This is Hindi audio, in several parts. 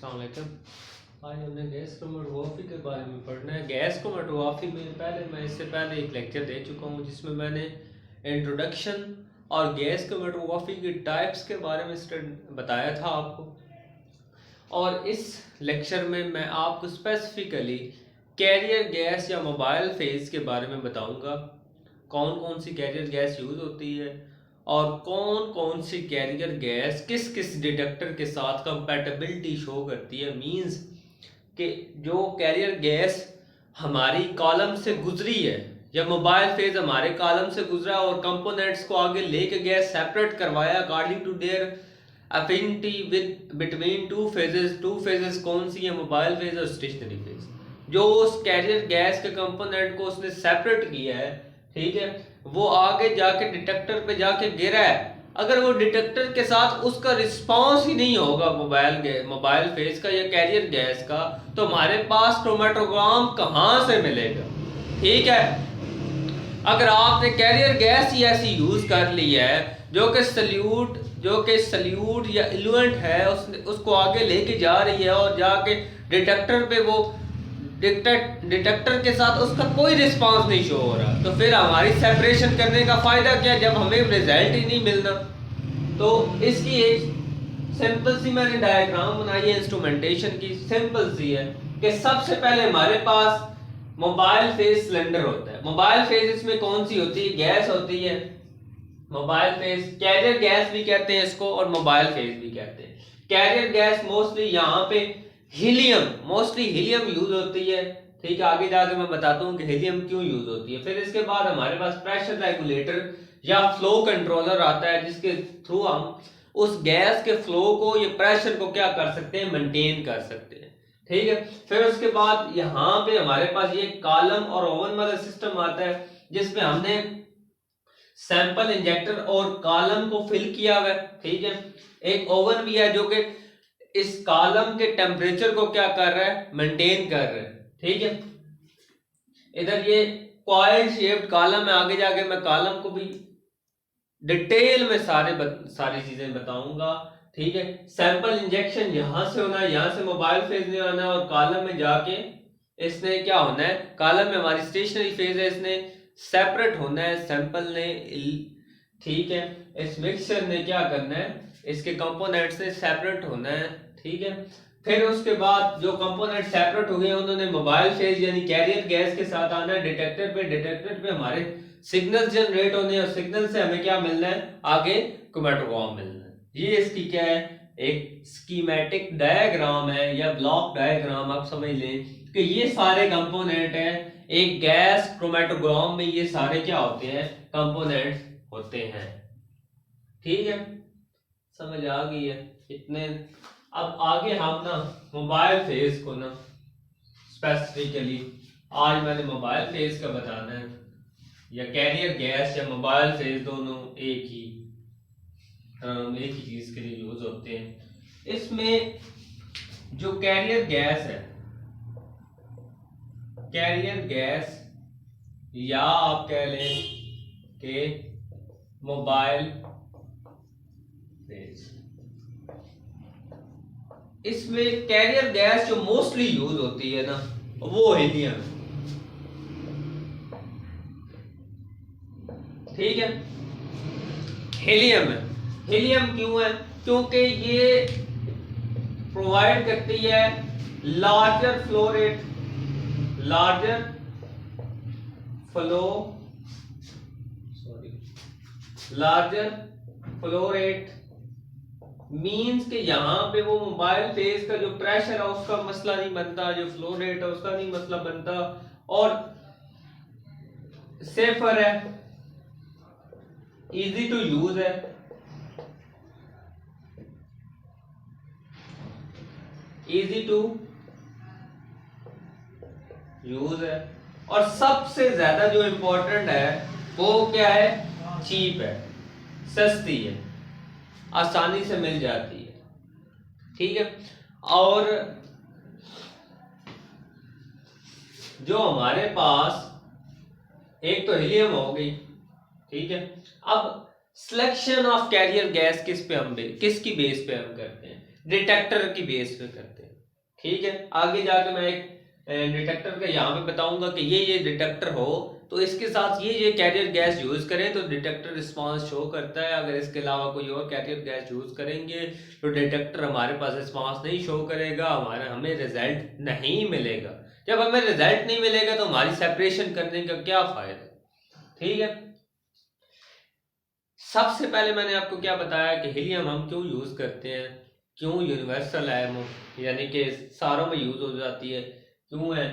अस्सलाम वालेकुम। आज हमने गैस क्रोमेटोग्राफी के बारे में पढ़ना है। गैस क्रोमेटोग्राफी में मैं इससे पहले एक लेक्चर दे चुका हूँ जिसमें मैंने इंट्रोडक्शन और गैस क्रोमेटोग्राफी की टाइप्स के बारे में बताया था आपको। और इस लेक्चर में मैं आपको स्पेसिफिकली कैरियर गैस या मोबाइल फेज के बारे में बताऊंगा। कौन कौन सी कैरियर गैस यूज़ होती है और कौन कौन सी कैरियर गैस किस किस डिटेक्टर के साथ कंपैटिबिलिटी शो करती है। मींस कि जो कैरियर गैस हमारी कॉलम से गुजरी है या मोबाइल फेज हमारे कॉलम से गुजरा और कंपोनेंट्स को आगे लेके गया, सेपरेट करवाया according to their affinity with between two phases कौन सी है, मोबाइल फेज और स्टेशनरी फेज। जो उस कैरियर गैस के कंपोनेंट को उसने सेपरेट किया है, ठीक है, वो आगे जाके डिटेक्टर पे जाके गिरा है। अगर वो डिटेक्टर के साथ उसका रिस्पांस ही नहीं होगा मोबाइल फेज का या कैरियर गैस का, तो हमारे पास क्रोमेटोग्राम कहाँ से मिलेगा। ठीक है, अगर आपने कैरियर गैस ही ऐसी यूज कर ली है जो कि सल्यूट या इलुएंट है, उसको आगे लेके जा रही है और जाके डिटेक्टर पे वो डिटेक्टर के साथ उसका कोई रिस्पांस नहीं शो हो रहा, तो फिर हमारी सेपरेशन करने का फायदा क्या जब हमें रिजल्ट ही नहीं मिलना। तो इसकी एक सिंपल सी मैंने डायग्राम बनाई है इंस्ट्रूमेंटेशन की, सिंपल सी है कि सबसे पहले हमारे पास मोबाइल फेज सिलेंडर होता है। मोबाइल फेज इसमें कौन सी होती है, गैस होती है मोबाइल फेज। कैरियर गैस भी कहते हैं इसको और मोबाइल फेज भी कहते हैं। कैरियर गैस मोस्टली यहाँ पे मोस्टली हीलियम यूज होती है। ठीक है, आगे जाके मैं बताता हूँ कि हीलियम क्यों यूज होती है। फिर इसके बाद हमारे पास प्रेशर रेगुलेटर या फ्लो कंट्रोलर आता है, जिसके थ्रू हम उस गैस के फ्लो को या प्रेशर को क्या कर सकते हैं, मेंटेन कर सकते हैं। ठीक है, फिर उसके बाद यहाँ पे हमारे पास ये कॉलम और ओवन वाला सिस्टम आता है, जिसमें हमने सैंपल इंजेक्टर और कॉलम को फिल किया हुआ है। ठीक है, एक ओवन भी है जो कि इस कॉलम के टेम्परेचर को क्या कर रहा है, मेंटेन कर रहा है। ठीक है, इधर ये कॉइल शेप्ड कॉलम है। आगे जाके मैं कॉलम को भी डिटेल में सारी चीजें बताऊंगा। ठीक है, सैंपल इंजेक्शन यहां से होना है, यहां से मोबाइल फेज में आना है और कॉलम में जाके इसने क्या होना है, कॉलम में हमारी स्टेशनरी फेज है, इसने सेपरेट होना है सैंपल ने। ठीक है, इस मिक्सचर ने क्या करना है, इसके कंपोनेंट से सेपरेट होना है। ठीक है, फिर उसके बाद जो कंपोनेंट सेपरेट हो गए उन्होंने मोबाइल फेज यानी कैरियर गैस के साथ आना है डिटेक्टर पे हमारे सिग्नल जनरेट होने और सिग्नल से हमें क्या मिलना है, आगे क्रोमेटोग्राम मिलना है। ये इसकी क्या है, एक स्कीमेटिक डायग्राम है या ब्लॉक डायग्राम आप समझ लें कि ये सारे कंपोनेंट हैं एक गैस क्रोमेटोग्राम में। ये सारे क्या होते हैं, कंपोनेंट्स होते हैं। ठीक है, समझ आ गई है इतने। अब आगे हम ना मोबाइल फेज को ना स्पेसिफिकली आज मैंने मोबाइल फेज का बताना है, या कैरियर गैस या मोबाइल फेज दोनों एक ही चीज के लिए यूज होते हैं। इसमें जो कैरियर गैस है, कैरियर गैस या आप कह लें कि मोबाइल फेज, इसमें कैरियर गैस जो मोस्टली यूज होती है ना वो हीलियम। ठीक है, हीलियम है। हीलियम क्यों है, क्योंकि ये प्रोवाइड करती है लार्जर फ्लो रेट, मींस कि यहाँ पे वो मोबाइल फेज का जो प्रेशर है उसका मसला नहीं बनता, जो फ्लो रेट है उसका नहीं मसला बनता, और सेफर है, इजी टू यूज है। और सबसे ज्यादा जो इंपॉर्टेंट है वो क्या है, चीप है, सस्ती है, आसानी से मिल जाती है। ठीक है, और जो हमारे पास एक तो हीलियम हो गई। ठीक है, अब सिलेक्शन ऑफ कैरियर गैस किसकी बेस पे हम करते हैं, डिटेक्टर की बेस पे करते हैं। ठीक है, आगे जाके मैं एक डिटेक्टर का यहाँ पे बताऊंगा कि ये डिटेक्टर हो तो इसके साथ ये कैरियर गैस यूज करें तो डिटेक्टर रिस्पांस शो करता है। अगर इसके अलावा कोई और कैरियर गैस यूज करेंगे तो डिटेक्टर हमारे पास रिस्पांस नहीं शो करेगा, हमें रिजल्ट नहीं मिलेगा। जब हमें रिजल्ट नहीं मिलेगा तो हमारी सेपरेशन करने का क्या फायदा। ठीक है, सबसे पहले मैंने आपको क्या बताया कि हीलियम हम क्यों यूज करते हैं, क्यों यूनिवर्सल है, यानी कि सारों में यूज हो जाती है, क्यों है,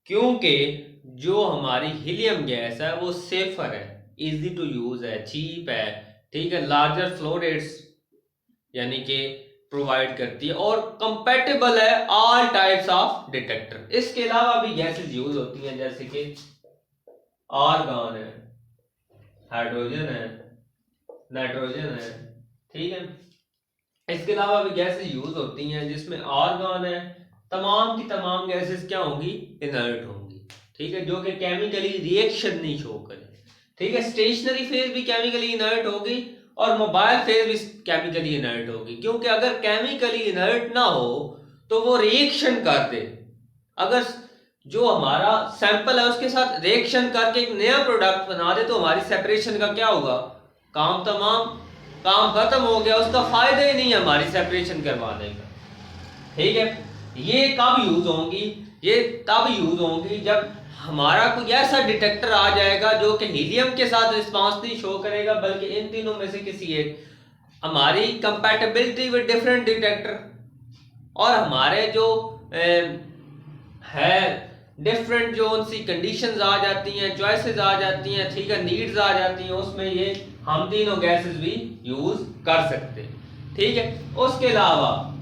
क्योंकि जो हमारी हीलियम गैस है वो सेफर है, इजी टू यूज है, चीप है, ठीक है, लार्जर फ्लो रेट्स यानी कि प्रोवाइड करती है और कंपैटिबल है ऑल टाइप्स ऑफ डिटेक्टर। इसके अलावा भी गैसेस यूज होती हैं जैसे कि आर्गन है, हाइड्रोजन है, नाइट्रोजन है, ठीक है। इसके अलावा भी गैसेस यूज होती हैं जिसमें आर्गन है, तमाम की तमाम गैसेस क्या होंगी, इनर्ट होंगी, ठीक है, जो कि केमिकली रिएक्शन नहीं शो करे, ठीक है। स्टेशनरी फेज भी केमिकली इनर्ट होगी और मोबाइल फेज भी केमिकली इनर्ट होगी, क्योंकि अगर केमिकली इनर्ट ना हो तो वो रिएक्शन कर दे। अगर जो हमारा सैंपल है उसके साथ रिएक्शन करके एक नया प्रोडक्ट बना दे तो हमारी सेपरेशन का क्या होगा, काम तमाम, काम खत्म हो गया, उसका फायदा ही नहीं है हमारी सेपरेशन करवाने का। ठीक है, ये कब यूज होंगी, ये तब यूज होंगी जब हमारा कोई ऐसा डिटेक्टर आ जाएगा जो कि हीलियम के साथ रिस्पांस नहीं शो करेगा बल्कि इन तीनों में से किसी एक, हमारी कंपैटिबिलिटी विद डिफरेंट डिटेक्टर और हमारे जो है डिफरेंट जो उनसी कंडीशंस आ जाती हैं, चॉइसेस आ जाती हैं, ठीक है, नीड्स आ जाती हैं, उसमें ये हम तीनों गैसेस भी यूज कर सकते हैं। ठीक है, उसके अलावा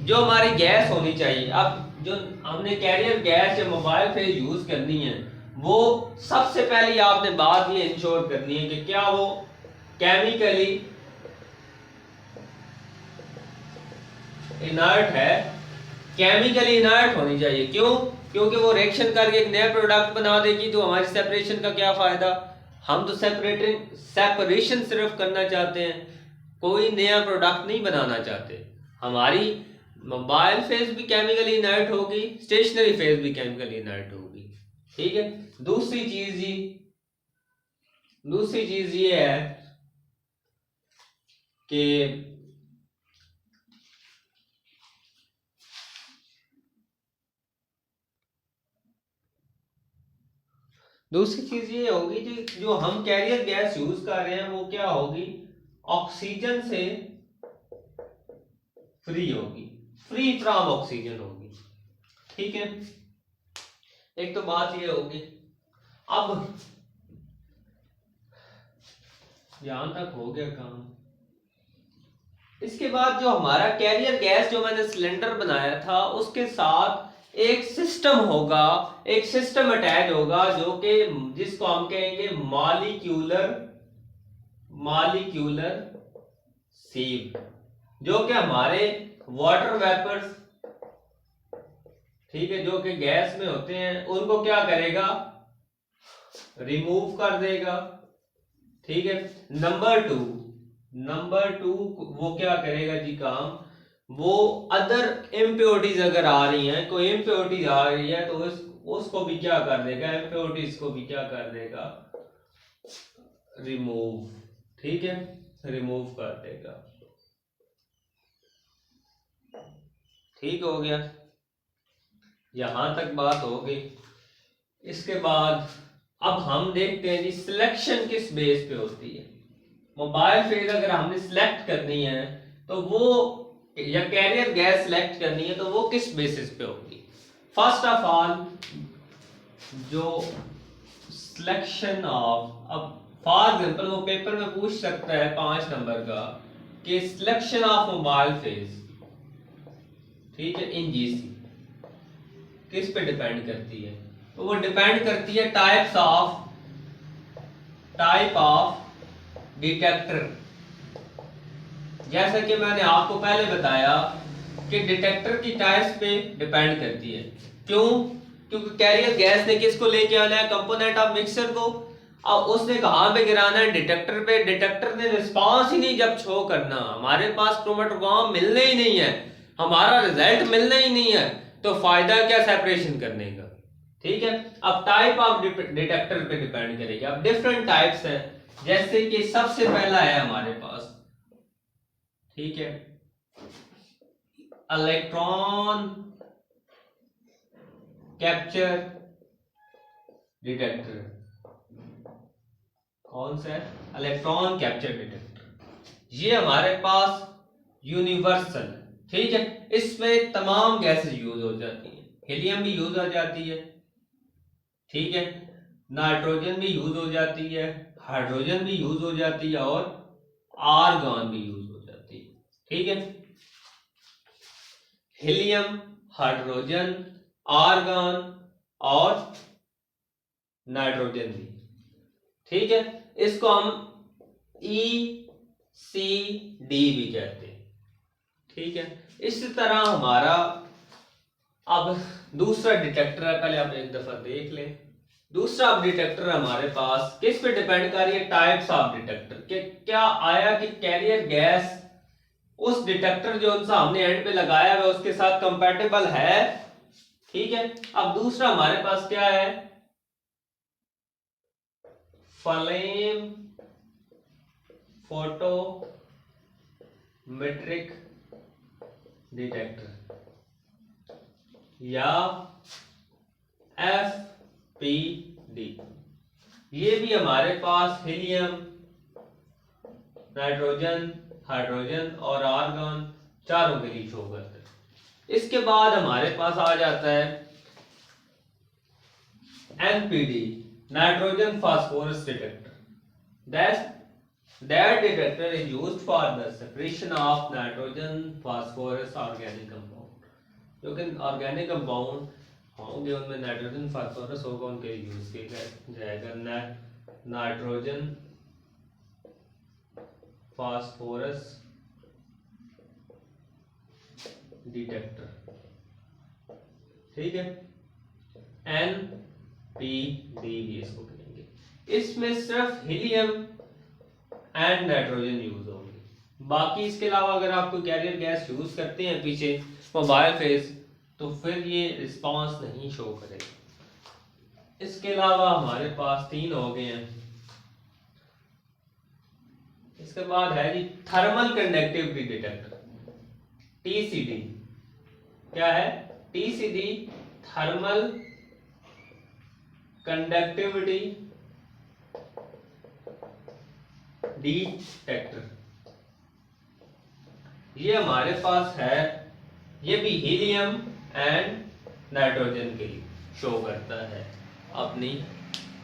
जो हमारी गैस होनी चाहिए, अब जो हमने कैरियर गैस या मोबाइल फेज यूज करनी है वो सबसे पहले आपने बात ये इंश्योर करनी है कि क्या वो केमिकली इनर्ट है, केमिकली इनर्ट होनी चाहिए। क्यों, क्योंकि वो रिएक्शन करके एक नया प्रोडक्ट बना देगी तो हमारी सेपरेशन का क्या फायदा। हम तो सेपरेशन सिर्फ करना चाहते हैं, कोई नया प्रोडक्ट नहीं बनाना चाहते। हमारी मोबाइल फेज भी केमिकली इनर्ट होगी, स्टेशनरी फेज भी केमिकली इनर्ट होगी। ठीक है, दूसरी चीज ये है कि दूसरी चीज ये होगी कि जो हम कैरियर गैस यूज कर रहे हैं वो क्या होगी, ऑक्सीजन से फ्री होगी, फ्री फ्रॉम ऑक्सीजन होगी। ठीक है, एक तो बात ये होगी। अब यहां तक हो गया काम। इसके बाद जो हमारा कैरियर गैस जो मैंने सिलेंडर बनाया था उसके साथ एक सिस्टम होगा, एक सिस्टम अटैच होगा जो कि जिसको हम कहेंगे मॉलिक्यूलर सीव, जो कि हमारे वाटर वेपर्स, ठीक है, जो कि गैस में होते हैं उनको क्या करेगा, रिमूव कर देगा। ठीक है, नंबर टू वो क्या करेगा जी काम, वो अदर इम्प्योरिटीज अगर आ रही हैं, कोई इम्प्योरिटीज आ रही है तो उसको भी क्या कर देगा, इम्प्योरिटीज को भी क्या कर देगा, रिमूव। ठीक है, रिमूव कर देगा। ठीक हो गया, यहां तक बात हो गई। इसके बाद अब हम देखते हैं जी सिलेक्शन किस बेस पे होती है। मोबाइल फेज अगर हमने सिलेक्ट करनी है तो वो, या कैरियर गैस सिलेक्ट करनी है तो वो किस बेसिस पे होगी। फर्स्ट ऑफ ऑल जो सिलेक्शन ऑफ, अब फॉर एग्जांपल वो पेपर में पूछ सकता है 5 नंबर का कि सिलेक्शन ऑफ मोबाइल फेज, ठीक है, इन जीसी किस पे डिपेंड करती है, तो वो डिपेंड करती है टाइप ऑफ डिटेक्टर। जैसा कि मैंने आपको पहले बताया कि डिटेक्टर की टाइप्स पे डिपेंड करती है। क्यों, क्योंकि कैरियर गैस ने किसको लेके आना है, कंपोनेंट ऑफ मिक्सचर को, अब उसने कहां पे गिराना है, डिटेक्टर पे। डिटेक्टर ने रिस्पांस ही नहीं जब शो करना, हमारे पास क्रोमेटोग्राम मिलने ही नहीं है, हमारा रिजल्ट मिलना ही नहीं है तो फायदा क्या सेपरेशन करने का। ठीक है, अब टाइप ऑफ डिटेक्टर पे डिपेंड करेगा। अब डिफरेंट टाइप्स हैं, जैसे कि सबसे पहला है हमारे पास, ठीक है, इलेक्ट्रॉन कैप्चर डिटेक्टर। कौन सा है? Electron capture detector. ये हमारे पास यूनिवर्सल, ठीक है, इसमें तमाम गैसेस यूज हो जाती हैं, हीलियम भी यूज हो जाती है, ठीक है, नाइट्रोजन भी यूज हो जाती है, हाइड्रोजन भी यूज हो जाती है और आर्गन भी यूज हो जाती है। ठीक है, हीलियम, हाइड्रोजन, आर्गन और नाइट्रोजन भी। ठीक है, इसको हम ECD भी कहते हैं। ठीक है, इसी तरह हमारा अब दूसरा डिटेक्टर है, पहले आप एक दफा देख लें। दूसरा अब डिटेक्टर हमारे पास किस पे डिपेंड कर रही है? टाइप्स ऑफ डिटेक्टर के क्या आया कि कैरियर गैस उस डिटेक्टर जो उनसा हमने एंड पे लगाया है उसके साथ कंपैटिबल है। ठीक है, अब दूसरा हमारे पास क्या है? फ्लेम फोटोमेट्रिक डिटेक्टर या FPD। ये भी हमारे पास हीलियम, नाइट्रोजन, हाइड्रोजन और आर्गन चारों के लिए शो करता है। इसके बाद हमारे पास आ जाता है NPD, nitrogen phosphorus detector. That detector is used for the separation of nitrogen, phosphorus, organic compound। जो कि ऑर्गेनिक कंपाउंड होंगे उनमें नाइट्रोजन फास्फोरस होगा, उनके यूज किया जाएगा नाइट्रोजन फास्फोरस डिटेक्टर। ठीक है, NPD भी इसको कहेंगे। इसमें सिर्फ हीलियम एंड नाइट्रोजन यूज होंगे, बाकी इसके अलावा अगर आप कोई कैरियर गैस यूज करते हैं पीछे मोबाइल फेज तो फिर ये रिस्पांस नहीं शो करेगा। इसके अलावा हमारे पास 3 हो गए हैं। इसके बाद है जी थर्मल कंडक्टिविटी डिटेक्टर, TCD। क्या है? TCD thermal conductivity detector. ये हमारे पास है, ये भी हीलियम एंड नाइट्रोजन के लिए शो करता है, अपनी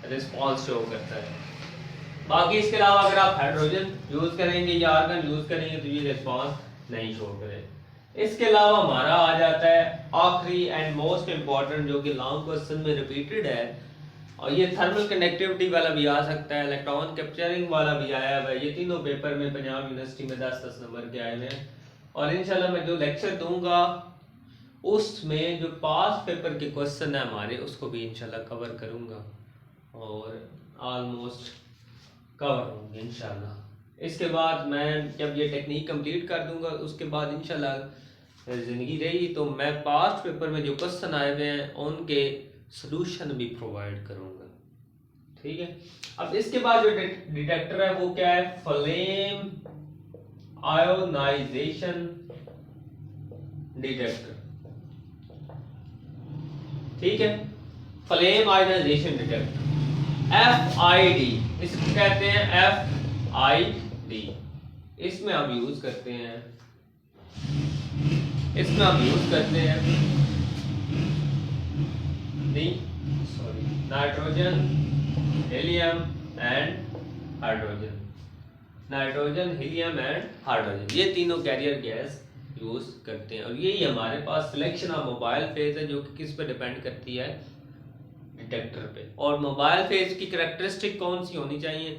रिस्पांस शो करता है। बाकी इसके अलावा अगर आप हाइड्रोजन यूज करेंगे या आर्गन यूज करेंगे तो ये रिस्पांस नहीं शो करेगा। इसके अलावा हमारा आ जाता है आखिरी एंड मोस्ट इंपॉर्टेंट, जो कि लॉन्ग क्वेश्चन में रिपीटेड है, और ये थर्मल कनेक्टिविटी वाला भी आ सकता है, इलेक्ट्रॉन कैप्चरिंग वाला भी आया है। ये तीनों पेपर में पंजाब यूनिवर्सिटी में 10-10 नंबर के आए हुए हैं। और इंशाल्लाह मैं जो लेक्चर दूंगा उसमें जो पास पेपर के क्वेश्चन है हमारे उसको भी इंशाल्लाह कवर करूंगा और ऑलमोस्ट कवर होंगे इंशाल्लाह। इसके बाद मैं जब ये टेक्निक कंप्लीट कर दूंगा उसके बाद इंशाल्लाह ज़िंदगी रही तो मैं पास्ट पेपर में जो क्वेश्चन आए हुए हैं उनके सॉल्यूशन भी प्रोवाइड करूंगा। ठीक है, अब इसके बाद जो डिटेक्टर है वो क्या है? Flame ionization detector. ठीक है, फ्लेम आयोनाइजेशन डिटेक्टर FID, इसको कहते हैं FID। इसमें हम यूज करते हैं nitrogen, helium and hydrogen. Nitrogen, helium and hydrogen, ये तीनों कैरियर गैस यूज करते हैं। और यही हमारे पास सिलेक्शन ऑफ मोबाइल फेज है जो कि किस पे डिपेंड करती है? डिटेक्टर पे। और मोबाइल फेज की करैक्टरिस्टिक कौन सी होनी चाहिए?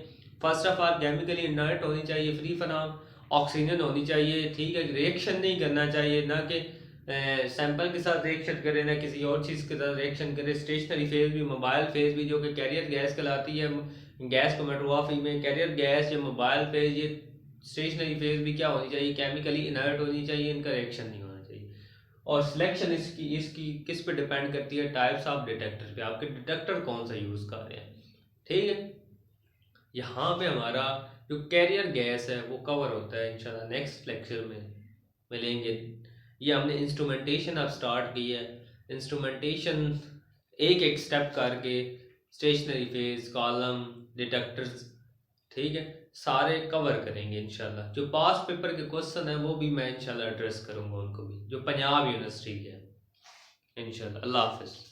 First of all chemically inert होनी चाहिए, फ्री फ्रॉम ऑक्सीजन होनी चाहिए। ठीक है, रिएक्शन नहीं करना चाहिए, ना कि सैंपल के साथ रिएक्शन करे ना किसी और चीज़ के साथ रिएक्शन करे। स्टेशनरी फेज भी, मोबाइल फेज भी, जो कि कैरियर गैस कहलाती है गैस क्रोमैटोग्राफी में। कैरियर गैस या मोबाइल फेज, ये स्टेशनरी फेज भी क्या होनी चाहिए? केमिकली इनर्ट होनी चाहिए, इनका रिएक्शन नहीं होना चाहिए। और सिलेक्शन इसकी इसकी किस पे डिपेंड करती है, टाइप्स ऑफ डिटेक्टर पे, आपके डिटेक्टर कौन सा यूज़ कर रहे हैं। ठीक है, यहाँ पे हमारा जो कैरियर गैस है वो कवर होता है इंशाल्लाह नेक्स्ट लेक्चर में मिलेंगे। ये हमने इंस्ट्रूमेंटेशन अब स्टार्ट की है, इंस्ट्रूमेंटेशन एक एक स्टेप करके, स्टेशनरी फेज, कॉलम, डिटेक्टर्स, ठीक है, सारे कवर करेंगे इंशाल्लाह। जो पास पेपर के क्वेश्चन है वो भी मैं इंशाल्लाह एड्रेस करूंगा, उनको भी, जो पंजाब यूनिवर्सिटी के हैं इंशाल्लाह। अल्लाह हाफिज़।